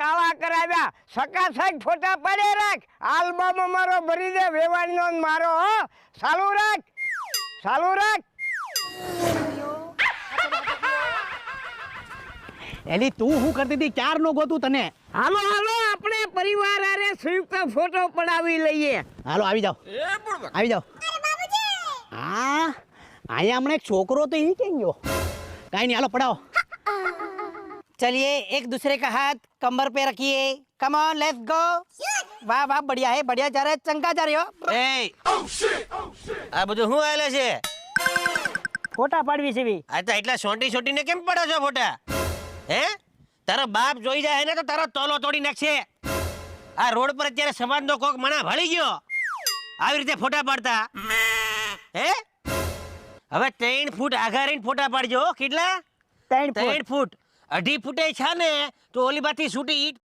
કાળા કરાવ્યા સકાસક ફોટા પડે રાખ આલ્બમ મારો ભરી દે વેવાણીનો ને મારો હો ચાલુ રાખ એલી તું શું કરતી હતી ક્યાર નો ગોતું તને હાલો આપણે પરિવાર આરે સંયુક્ત ફોટો પડાવી લઈએ હાલો આવી જાઓ હા અહીંયા હમણાં એક છોકરો તો એ કેમ ગયો કાંઈ નહીં હાલો પડાવો चलिए एक दूसरे का हाथ कमर पे रखिए कम ऑन लेट्स गो वाह वाह बढ़िया है बढ़िया जा रहा है चंगा जा रहे हो આ બધું શું આલે છે ફોટા પાડવી છે આ તો એટલા છોટી ને કેમ પડો છો ફોટા હે તારો બાપ જોઈ જાય ને તો તારો તોલો તોડી નાખશે આ રોડ પર અત્યારે સમાજનો કોક મણા ભળી ગયો આવી રીતે ફોટા પાડતા હે હવે 3 ફૂટ આઘા રહીને ફોટા પાડજો કેટલા 3 ફૂટ 2.5 ફૂટ છે ને તો ઓલી બાથી છૂટી ઈટ